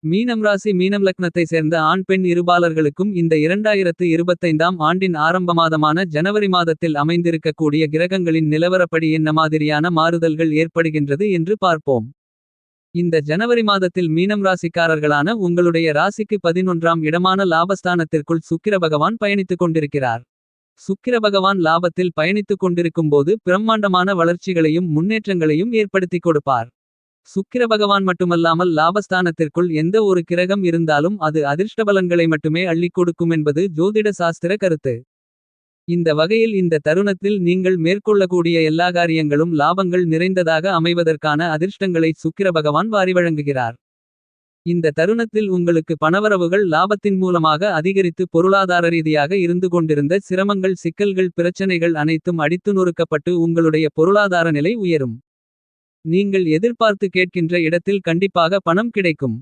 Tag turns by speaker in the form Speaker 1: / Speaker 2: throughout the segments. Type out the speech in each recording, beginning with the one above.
Speaker 1: மீனம் ராசி மீனம் லக்னத்தை சேர்ந்த ஆண் பெண் இருபாலர்களுக்கும் இந்த 2025ஆம் ஆண்டின் ஆரம்ப மாதமான ஜனவரி மாதத்தில் அமைந்திருக்கக்கூடிய கிரகங்களின் நிலவரப்படி என்ன மாதிரியான மாறுதல்கள் ஏற்படுகின்றது என்று பார்ப்போம். இந்த ஜனவரி மாதத்தில் மீனம் ராசிக்காரர்களான உங்களுடைய ராசிக்கு 11ஆம் இடமான லாபஸ்தானத்திற்குள் சுக்கிர பகவான் பயணித்துக் கொண்டிருக்கிறார். சுக்கிர பகவான் லாபத்தில் பயணித்துக் கொண்டிருக்கும்போது பிரம்மாண்டமான வளர்ச்சிகளையும் முன்னேற்றங்களையும் ஏற்படுத்திக் கொடுப்பார். சுக்கிர பகவான் மட்டுமல்லாமல் லாபஸ்தானத்திற்குள் எந்த ஒரு கிரகம் இருந்தாலும் அது அதிர்ஷ்டபலன்களை மட்டுமே அள்ளிக் கொடுக்கும் என்பது ஜோதிட சாஸ்திர கருத்து. இந்த வகையில் இந்த தருணத்தில் நீங்கள் மேற்கொள்ளக்கூடிய எல்லா காரியங்களும் லாபங்கள் நிறைந்ததாக அமைவதற்கான அதிர்ஷ்டங்களை சுக்கிர பகவான் வாரி வழங்குகிறார். இந்த தருணத்தில் உங்களுக்கு பணவரவுகள் லாபத்தின் மூலமாக அதிகரித்து பொருளாதார ரீதியாக இருந்து கொண்டிருந்த சிரமங்கள் சிக்கல்கள் பிரச்சனைகள் அனைத்தும் அடித்து நொறுக்கப்பட்டு உங்களுடைய பொருளாதார நிலை உயரும். நீங்கள் எதிர்பார்த்து கேட்கின்ற இடத்தில் கண்டிப்பாக பணம் கிடைக்கும்.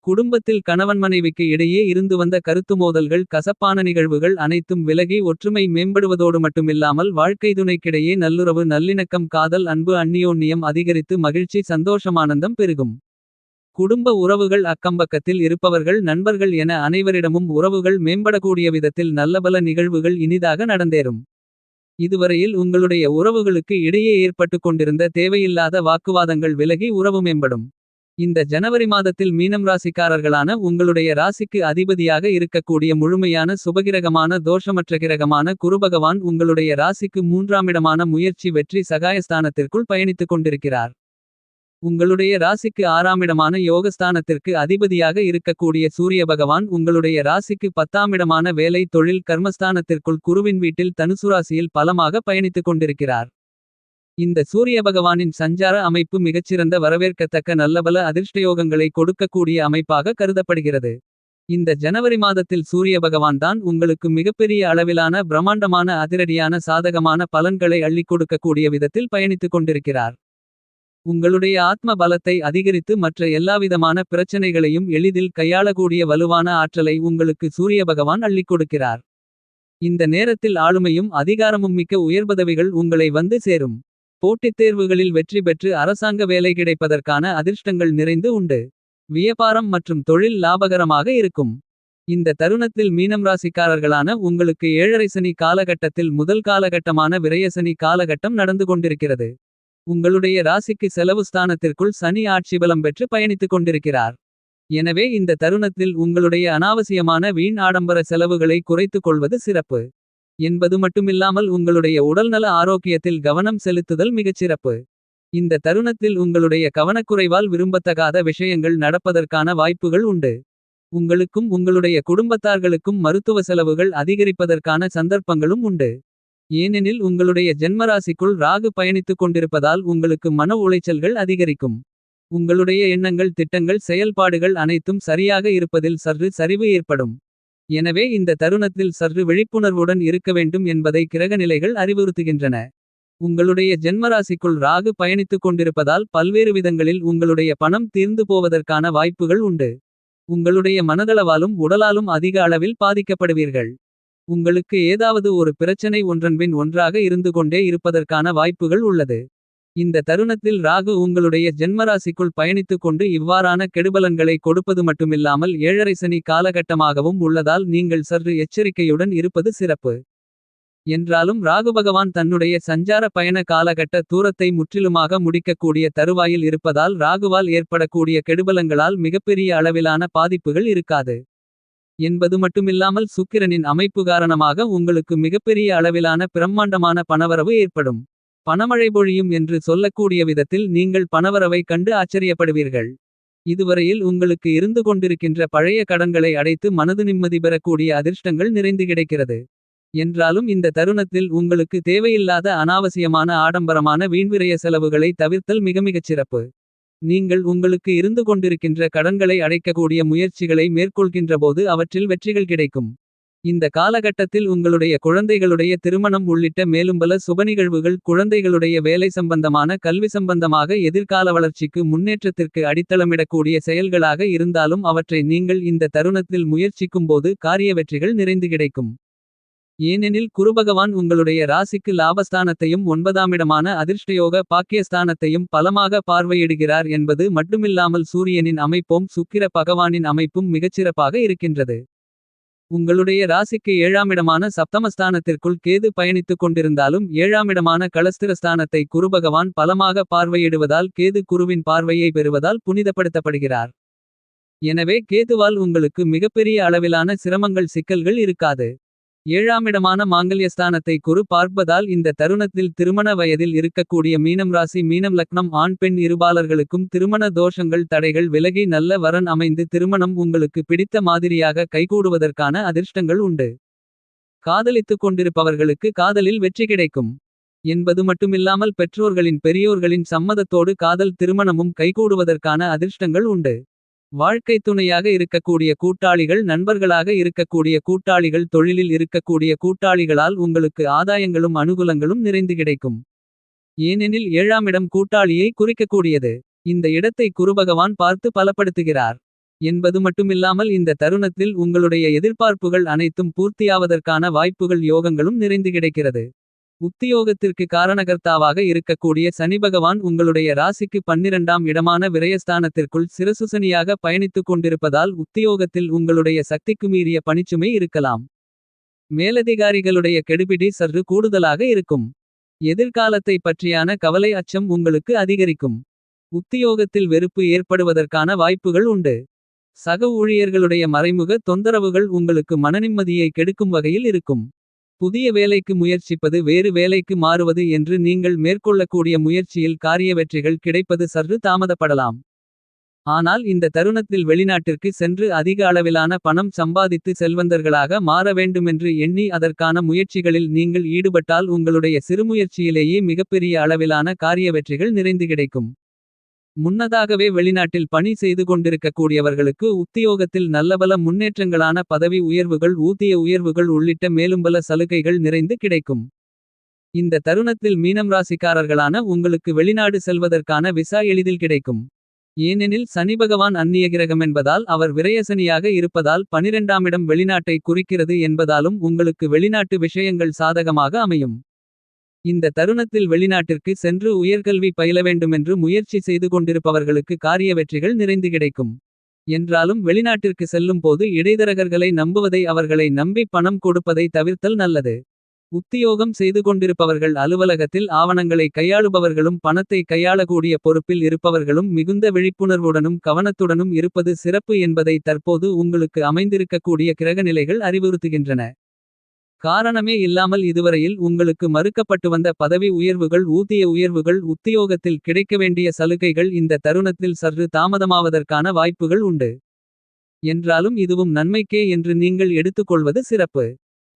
Speaker 1: குடும்பத்தில் கணவன் மனைவிக்கு இடையே இருந்து வந்த கருத்து மோதல்கள் கசப்பான நிகழ்வுகள் அனைத்தும் விலகி ஒற்றுமை மேம்படுவதோடு மட்டுமில்லாமல் வாழ்க்கை துணைக்கிடையே நல்லுறவு நல்லிணக்கம் காதல் அன்பு அந்நியோன்னியம் அதிகரித்து மகிழ்ச்சி சந்தோஷமானந்தம் பெருகும். குடும்ப உறவுகள் அக்கம்பக்கத்தில் இருப்பவர்கள் நண்பர்கள் என அனைவரிடமும் உறவுகள் மேம்படக்கூடிய விதத்தில் நல்லபல நிகழ்வுகள் இனிதாக நடந்தேறும். இதுவரையில் உங்களுடைய உறவுகளுக்கு இடையே ஏற்பட்டு கொண்டிருந்த தேவையில்லாத வாக்குவாதங்கள் விலகி உறவு மேம்படும். இந்த ஜனவரி மாதத்தில் மீனம் ராசிக்காரர்களான உங்களுடைய ராசிக்கு அதிபதியாக இருக்கக்கூடிய முழுமையான சுபகிரகமான தோஷமற்ற கிரகமான குருபகவான் உங்களுடைய ராசிக்கு 3ஆம் இடமான முயற்சி வெற்றி சகாயஸ்தானத்திற்குள் பயணித்துக் கொண்டிருக்கிறார். உங்களுடைய ராசிக்கு 6ஆம் இடமான யோகஸ்தானத்திற்கு அதிபதியாக இருக்கக்கூடிய சூரிய பகவான் உங்களுடைய ராசிக்கு 10ஆம் இடமான வேலை தொழில் கர்மஸ்தானத்திற்குள் குருவின் வீட்டில் தனுசுராசியில் பலமாக பயணித்துக் கொண்டிருக்கிறார். இந்த சூரிய பகவானின் சஞ்சார அமைப்பு மிகச்சிறந்த வரவேற்கத்தக்க நல்லபல அதிர்ஷ்டயோகங்களை கொடுக்கக்கூடிய அமைப்பாக கருதப்படுகிறது. இந்த ஜனவரி மாதத்தில் சூரிய பகவான் தான் உங்களுக்கு மிகப்பெரிய அளவிலான பிரம்மாண்டமான அதிரடியான சாதகமான பலன்களை அள்ளிக் கொடுக்கக்கூடிய விதத்தில் பயணித்துக் கொண்டிருக்கிறார். உங்களுடைய ஆத்ம பலத்தை அதிகரித்து மற்ற எல்லாவிதமான பிரச்சனைகளையும் எளிதில் கையாளக்கூடிய வலுவான ஆற்றலை உங்களுக்கு சூரிய பகவான் அள்ளிக் கொடுக்கிறார். இந்த நேரத்தில் ஆளுமையும் அதிகாரமும் மிக்க உயர்பதவிகள் உங்களை வந்து சேரும். போட்டித் தேர்வுகளில் வெற்றி பெற்று அரசாங்க வேலை கிடைப்பதற்கான அதிர்ஷ்டங்கள் நிறைந்து உண்டு. வியாபாரம் மற்றும் தொழில் லாபகரமாக இருக்கும். இந்த தருணத்தில் மீனம் ராசிக்காரர்களான உங்களுக்கு 7.5 சனி காலகட்டத்தில் முதல் காலகட்டமான விரயசனி காலகட்டம் நடந்து கொண்டிருக்கிறது. உங்களுடைய ராசிக்கு செலவு ஸ்தானத்திற்குள் சனி ஆட்சி பலம் பெற்று பயணித்துக் கொண்டிருக்கிறார். எனவே இந்த தருணத்தில் உங்களுடைய அனாவசியமான வீண் ஆடம்பர செலவுகளை குறைத்துக் கொள்வது சிறப்பு. என்பது மட்டுமில்லாமல் உங்களுடைய உடல்நல ஆரோக்கியத்தில் கவனம் செலுத்துதல் மிகச்சிறப்பு. இந்த தருணத்தில் உங்களுடைய கவனக்குறைவால் விரும்பத்தகாத விஷயங்கள் நடப்பதற்கான வாய்ப்புகள் உண்டு. உங்களுக்கும் உங்களுடைய குடும்பத்தார்களுக்கும் மருத்துவ செலவுகள் அதிகரிப்பதற்கான சந்தர்ப்பங்களும் உண்டு. ஏனெனில் உங்களுடைய ஜென்மராசிக்குள் ராகு பயணித்துக் கொண்டிருப்பதால் உங்களுக்கு மன உளைச்சல்கள் அதிகரிக்கும். உங்களுடைய எண்ணங்கள் திட்டங்கள் செயல்பாடுகள் அனைத்தும் சரியாக இருப்பதில் சற்று சரிவு ஏற்படும். எனவே இந்த தருணத்தில் சற்று விழிப்புணர்வுடன் இருக்க வேண்டும் என்பதை கிரகநிலைகள் அறிவுறுத்துகின்றன. உங்களுடைய ஜென்மராசிக்குள் ராகு பயணித்துக் கொண்டிருப்பதால் பல்வேறு விதங்களில் உங்களுடைய பணம் தீர்ந்து போவதற்கான வாய்ப்புகள் உண்டு. உங்களுடைய மனதளவாலும் உடலாலும் அதிக அளவில் பாதிக்கப்படுவீர்கள். உங்களுக்கு ஏதாவது ஒரு பிரச்சனை ஒன்றன்பின் ஒன்றாக இருந்து கொண்டே இருப்பதற்கான வாய்ப்புகள் உள்ளது. இந்த தருணத்தில் ராகு உங்களுடைய ஜென்மராசிக்குள் பயணித்துக் கொண்டு இவ்வாறான கெடுபலன்களை கொடுப்பது மட்டுமில்லாமல் 7.5 சனி காலகட்டமாகவும் உள்ளதால் நீங்கள் சற்று எச்சரிக்கையுடன் இருப்பது சிறப்பு. என்றாலும் ராகு பகவான் தன்னுடைய சஞ்சார பயண காலகட்ட தூரத்தை முற்றிலுமாக முடிக்கக்கூடிய தருவாயில் இருப்பதால் ராகுவால் ஏற்படக்கூடிய கெடுபலங்களால் மிகப்பெரிய அளவிலான பாதிப்புகள் இருக்காது. என்பது மட்டுமில்லாமல் சுக்கிரனின் அமைப்பு காரணமாக உங்களுக்கு மிகப்பெரிய அளவிலான பிரம்மாண்டமான பணவரவு ஏற்படும். பணமழை பொழியும் என்று சொல்லக்கூடிய விதத்தில் நீங்கள் பணவரவை கண்டு ஆச்சரியப்படுவீர்கள். இதுவரையில் உங்களுக்கு இருந்து கொண்டிருக்கின்ற பழைய கடன்களை அடைத்து மனது நிம்மதி பெறக்கூடிய அதிர்ஷ்டங்கள் நிறைந்து கிடைக்கிறது. என்றாலும் இந்த தருணத்தில் உங்களுக்கு தேவையில்லாத அனாவசியமான ஆடம்பரமான வீண்விரய செலவுகளை தவிர்த்தல் மிகமிகச் சிறப்பு. நீங்கள் உங்களுக்கு இருந்து கொண்டிருக்கின்ற கடன்களை அடைக்கக்கூடிய முயற்சிகளை மேற்கொள்கின்றபோது அவற்றில் வெற்றிகள் கிடைக்கும். இந்த காலகட்டத்தில் உங்களுடைய குழந்தைகளுடைய திருமணம் உள்ளிட்ட மேலும் பல சுபநிகழ்வுகள் குழந்தைகளுடைய வேலை சம்பந்தமான கல்வி சம்பந்தமாக எதிர்கால வளர்ச்சிக்கு முன்னேற்றத்திற்கு அடித்தளமிடக்கூடிய செயல்களாக இருந்தாலும் அவற்றை நீங்கள் இந்த தருணத்தில் முயற்சிக்கும் போது காரிய வெற்றிகள் நிறைந்து கிடைக்கும். ஏனெனில் குருபகவான் உங்களுடைய ராசிக்கு லாபஸ்தானத்தையும் 9ஆமிடமான அதிர்ஷ்டயோக பாக்கியஸ்தானத்தையும் பலமாக பார்வையிடுகிறார் என்பது மட்டுமில்லாமல் சூரியனின் அமைப்பும் சுக்கிர பகவானின் அமைப்பும் மிகச்சிறப்பாக இருக்கின்றது. உங்களுடைய ராசிக்கு 7ஆமிடமான சப்தமஸ்தானத்திற்குள் கேது பயணித்துக் கொண்டிருந்தாலும் 7ஆமிடமான களஸ்திரஸ்தானத்தை குருபகவான் பலமாக பார்வையிடுவதால் கேது குருவின் பார்வையை பெறுவதால் புனிதப்படுத்தப்படுகிறார். எனவே கேதுவால் உங்களுக்கு மிகப்பெரிய அளவிலான சிரமங்கள் சிக்கல்கள் இருக்காது. 7ஆமிடமான மாங்கல்யஸ்தானத்தை குரு பார்ப்பதால் இந்த தருணத்தில் திருமண வயதில் இருக்கக்கூடிய மீனம் ராசி மீனம் லக்னம் ஆண் பெண் இருபாலர்களுக்கும் திருமண தோஷங்கள் தடைகள் விலகி நல்ல வரன் அமைந்து திருமணம் உங்களுக்கு பிடித்த மாதிரியாக கைகூடுவதற்கான அதிர்ஷ்டங்கள் உண்டு. காதலித்துக் கொண்டிருப்பவர்களுக்கு காதலில் வெற்றி கிடைக்கும் என்பது மட்டுமில்லாமல் பெற்றோர்களின் பெரியோர்களின் சம்மதத்தோடு காதல் திருமணமும் கைகூடுவதற்கான அதிர்ஷ்டங்கள் உண்டு. வாழ்க்கை துணையாக இருக்கக்கூடிய கூட்டாளிகள் நண்பர்களாக இருக்கக்கூடிய கூட்டாளிகள் தொழிலில் இருக்கக்கூடிய கூட்டாளிகளால் உங்களுக்கு ஆதாயங்களும் அனுகூலங்களும் நிறைந்து கிடைக்கும். ஏனெனில் 7ஆமிடம் கூட்டாளியை குறிக்கக்கூடியது. இந்த இடத்தை குருபகவான் பார்த்து பலப்படுத்துகிறார் என்பது மட்டுமில்லாமல் இந்த தருணத்தில் உங்களுடைய எதிர்பார்ப்புகள் அனைத்தும் பூர்த்தியாவதற்கான வாய்ப்புகள் யோகங்களும் நிறைந்து கிடைக்கிறது. உத்தியோகத்திற்கு காரணகர்த்தாவாக இருக்கக்கூடிய சனிபகவான் உங்களுடைய ராசிக்கு 12ஆம் இடமான விரயஸ்தானத்திற்குள் சிரசுசனியாக பயணித்துக் கொண்டிருப்பதால் உத்தியோகத்தில் உங்களுடைய சக்திக்கு மீறிய பணிச்சுமை இருக்கலாம். மேலதிகாரிகளுடைய கெடுபிடி சற்று கூடுதலாக இருக்கும். எதிர்காலத்தை பற்றியான கவலை அச்சம் உங்களுக்கு அதிகரிக்கும். உத்தியோகத்தில் வெறுப்பு ஏற்படுவதற்கான வாய்ப்புகள் உண்டு. சக ஊழியர்களுடைய மறைமுக தொந்தரவுகள் உங்களுக்கு மனநிம்மதியை கெடுக்கும் வகையில் இருக்கும். புதிய வேலைக்கு முயற்சிப்பது வேறு வேலைக்கு மாறுவது என்று நீங்கள் மேற்கொள்ளக்கூடிய முயற்சியில் காரிய வெற்றிகள் கிடைப்பது சற்று தாமதப்படலாம். ஆனால் இந்த தருணத்தில் வெளிநாட்டிற்கு சென்று அதிக அளவிலான பணம் சம்பாதித்து செல்வந்தர்களாக மாற வேண்டுமென்று எண்ணி அதற்கான முயற்சிகளில் நீங்கள் ஈடுபட்டால் உங்களுடைய சிறுமுயற்சியிலேயே மிகப்பெரிய அளவிலான காரிய வெற்றிகள் நிறைந்து கிடைக்கும். முன்னதாகவே வெளிநாட்டில் பணி செய்து கொண்டிருக்கக்கூடியவர்களுக்கு உத்தியோகத்தில் நல்லபல முன்னேற்றங்களான பதவி உயர்வுகள் ஊதிய உயர்வுகள் உள்ளிட்ட மேலும்பல சலுகைகள் நிறைந்து கிடைக்கும். இந்த தருணத்தில் மீனம் ராசிக்காரர்களான உங்களுக்கு வெளிநாடு செல்வதற்கான விசா எளிதில் கிடைக்கும். ஏனெனில் சனிபகவான் அந்நிய கிரகமென்பதால் அவர் விரயசனியாக இருப்பதால் 12ஆமிடம் வெளிநாட்டை குறிக்கிறது என்பதாலும் உங்களுக்கு வெளிநாட்டு விஷயங்கள் சாதகமாக அமையும். இந்த தருணத்தில் வெளிநாட்டிற்கு சென்று உயர்கல்வி பயில வேண்டுமென்று முயற்சி செய்து கொண்டிருப்பவர்களுக்கு காரிய வெற்றிகள் நிறைந்து கிடைக்கும். என்றாலும் வெளிநாட்டிற்கு செல்லும் போது இடைத்தரகர்களை நம்புவதை அவர்களை நம்பி பணம் கொடுப்பதை தவிர்த்தல் நல்லது. உத்தியோகம் செய்து கொண்டிருப்பவர்கள் அலுவலகத்தில் ஆவணங்களை கையாளுபவர்களும் பணத்தை கையாளக்கூடிய பொறுப்பில் இருப்பவர்களும் மிகுந்த விழிப்புணர்வுடனும் கவனத்துடனும் இருப்பது சிறப்பு என்பதை தற்போது உங்களுக்கு அமைந்திருக்கக்கூடிய கிரகநிலைகள் அறிவுறுத்துகின்றன. காரணமே இல்லாமல் இதுவரையில் உங்களுக்கு மறுக்கப்பட்டு வந்த பதவி உயர்வுகள் ஊதிய உயர்வுகள் உத்தியோகத்தில் கிடைக்க வேண்டிய சலுகைகள் இந்த தருணத்தில் சற்று தாமதமாவதற்கான வாய்ப்புகள் உண்டு. என்றாலும் இதுவும் நன்மைக்கே என்று நீங்கள் எடுத்துக்கொள்வது சிறப்பு.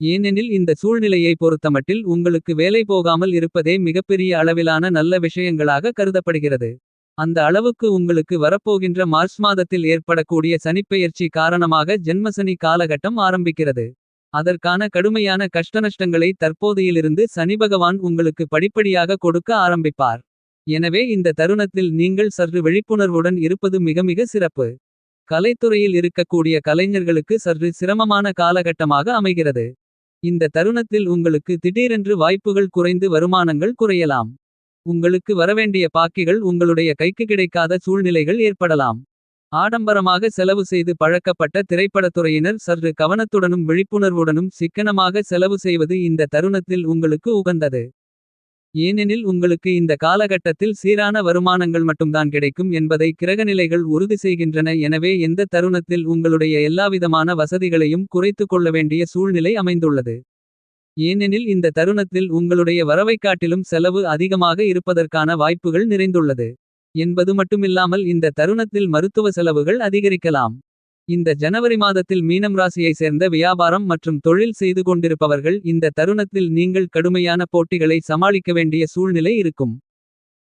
Speaker 1: ஏனெனில் இந்த சூழ்நிலையை பொறுத்தமட்டில் உங்களுக்கு வேலை போகாமல் இருப்பதே மிகப்பெரிய அளவிலான நல்ல விஷயங்களாக கருதப்படுகிறது. அந்த அளவுக்கு உங்களுக்கு வரப்போகின்ற மார்ச் மாதத்தில் ஏற்படக்கூடிய சனிப்பெயர்ச்சி காரணமாக ஜென்மசனி காலகட்டம் ஆரம்பிக்கிறது. அதற்கான கடுமையான கஷ்டநஷ்டங்களை தற்போதையிலிருந்து சனிபகவான் உங்களுக்கு படிப்படியாக கொடுக்க ஆரம்பிப்பார். எனவே இந்த தருணத்தில் நீங்கள் சற்று விழிப்புணர்வுடன் இருப்பது மிக மிக சிறப்பு. கலைத்துறையில் இருக்கக்கூடிய கலைஞர்களுக்கு சற்று சிரமமான காலகட்டமாக அமைகிறது. இந்த தருணத்தில் உங்களுக்கு திடீரென்று வாய்ப்புகள் குறைந்து வருமானங்கள் குறையலாம். உங்களுக்கு வரவேண்டிய பாக்கிகள் உங்களுடைய கைக்கு கிடைக்காத சூழ்நிலைகள் ஏற்படலாம். ஆடம்பரமாக செலவு செய்து பழக்கப்பட்ட திரைப்படத்துறையினர் சற்று கவனத்துடனும் விழிப்புணர்வுடனும் சிக்கனமாக செலவு செய்வது இந்த தருணத்தில் உங்களுக்கு உகந்தது. ஏனெனில் உங்களுக்கு இந்த காலகட்டத்தில் சீரான வருமானங்கள் மட்டும்தான் கிடைக்கும் என்பதை கிரகநிலைகள் உறுதி செய்கின்றன. எனவே எந்த தருணத்தில் உங்களுடைய எல்லாவிதமான வசதிகளையும் குறைத்து கொள்ள வேண்டிய சூழ்நிலை அமைந்துள்ளது. ஏனெனில் இந்த தருணத்தில் உங்களுடைய வரவைக் காட்டிலும் செலவு அதிகமாக இருப்பதற்கான வாய்ப்புகள் நிறைந்துள்ளது. என்பது மட்டுமில்லாமல் இந்த தருணத்தில் மருத்துவ செலவுகள் அதிகரிக்கலாம். இந்த ஜனவரி மாதத்தில் மீனம் ராசியை சேர்ந்த வியாபாரம் மற்றும் தொழில் செய்து கொண்டிருப்பவர்கள் இந்த தருணத்தில் நீங்கள் கடுமையான போட்டிகளை சமாளிக்க வேண்டிய சூழ்நிலை இருக்கும்.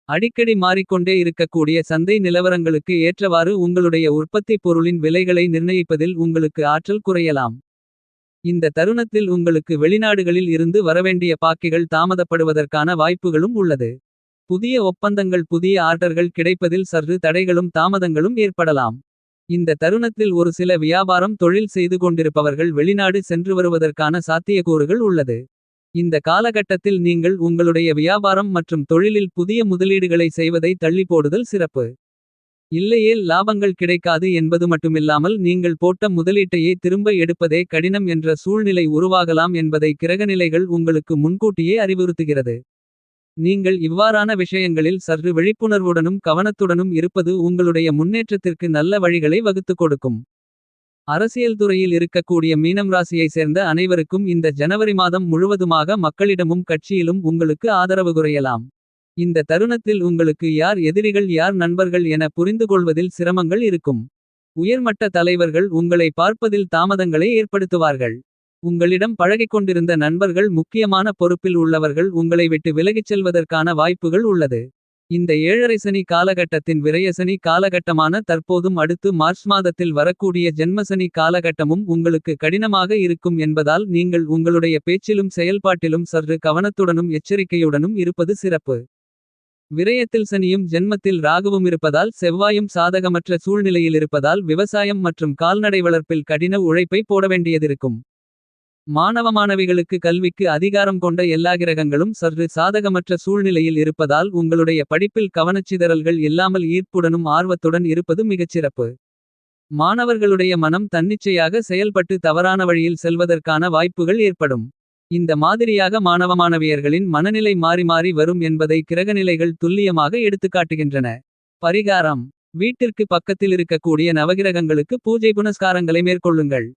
Speaker 1: அடிக்கடி மாறிக்கொண்டே இருக்கக்கூடிய சந்தை நிலவரங்களுக்கு ஏற்றவாறு உங்களுடைய உற்பத்தி பொருளின் விலைகளை நிர்ணயிப்பதில் உங்களுக்கு ஆற்றல் குறையலாம். இந்த தருணத்தில் உங்களுக்கு வெளிநாடுகளில் இருந்து வரவேண்டிய பாக்கிகள் தாமதப்படுவதற்கான வாய்ப்புகளும் உள்ளது. புதிய ஒப்பந்தங்கள் புதிய ஆர்டர்கள் கிடைப்பதில் சற்று தடைகளும் தாமதங்களும் ஏற்படலாம். இந்த தருணத்தில் ஒரு சில வியாபாரம் தொழில் செய்து கொண்டிருப்பவர்கள் வெளிநாடு சென்று வருவதற்கான சாத்தியக்கூறுகள் உள்ளது. இந்த காலகட்டத்தில் நீங்கள் உங்களுடைய வியாபாரம் மற்றும் தொழிலில் புதிய முதலீடுகளை செய்வதை தள்ளி போடுதல் சிறப்பு. இல்லையேல் லாபங்கள் கிடைக்காது என்பது மட்டுமில்லாமல் நீங்கள் போட்ட முதலீட்டையே திரும்ப எடுப்பதே கடினம் என்ற சூழ்நிலை உருவாகலாம் என்பதை கிரகநிலைகள் உங்களுக்கு முன்கூட்டியே அறிவுறுத்துகிறது. நீங்கள் இவ்வாறான விஷயங்களில் சற்று விழிப்புணர்வுடனும் கவனத்துடனும் இருப்பது உங்களுடைய முன்னேற்றத்திற்கு நல்ல வழிகளை வகுத்துக் கொடுக்கும். அரசியல் துறையில் இருக்கக்கூடிய மீனம் ராசியை சேர்ந்த அனைவருக்கும் இந்த ஜனவரி மாதம் முழுவதுமாக மக்களிடமும் கட்சியிலும் உங்களுக்கு ஆதரவு குறையலாம். இந்த தருணத்தில் உங்களுக்கு யார் எதிரிகள் யார் நண்பர்கள் என புரிந்துகொள்வதில் சிரமங்கள் இருக்கும். உயர்மட்ட தலைவர்கள் உங்களை பார்ப்பதில் தாமதங்களை ஏற்படுத்துவார்கள். உங்களிடம் பழகிக்கொண்டிருந்த நண்பர்கள் முக்கியமான பொறுப்பில் உள்ளவர்கள் உங்களை விட்டு விலகிச் செல்வதற்கான வாய்ப்புகள் உள்ளது. இந்த ஏழரை சனி காலகட்டத்தின் விரயசனி காலகட்டமான தற்போதும் அடுத்து மார்ச் மாதத்தில் வரக்கூடிய ஜென்மசனி காலகட்டமும் உங்களுக்கு கடினமாக இருக்கும் என்பதால் நீங்கள் உங்களுடைய பேச்சிலும் செயல்பாட்டிலும் சற்று கவனத்துடனும் எச்சரிக்கையுடனும் இருப்பது சிறப்பு. விரயத்தில் சனியும் ஜென்மத்தில் ராகுவும் இருப்பதால் செவ்வாயும் சாதகமற்ற சூழ்நிலையில் இருப்பதால் விவசாயம் மற்றும் கால்நடை வளர்ப்பில் கடின உழைப்பை போட வேண்டியதிருக்கும். மாணவ மாணவிகளுக்கு கல்விக்கு அதிகாரம் கொண்ட எல்லா கிரகங்களும் சற்று சாதகமற்ற சூழ்நிலையில் இருப்பதால் உங்களுடைய படிப்பில் கவனச்சிதறல்கள் இல்லாமல் ஈர்ப்புடனும் ஆர்வத்துடன் இருப்பது மிகச்சிறப்பு. மாணவர்களுடைய மனம் தன்னிச்சையாக செயல்பட்டு தவறான வழியில் செல்வதற்கான வாய்ப்புகள் ஏற்படும். இந்த மாதிரியாக மாணவ மாணவியர்களின் மனநிலை மாறி மாறி வரும் என்பதை கிரகநிலைகள் துல்லியமாக எடுத்துக்காட்டுகின்றன. பரிகாரம்: வீட்டிற்கு பக்கத்தில் இருக்கக்கூடிய நவகிரகங்களுக்கு பூஜை புனஸ்காரங்களை மேற்கொள்ளுங்கள்.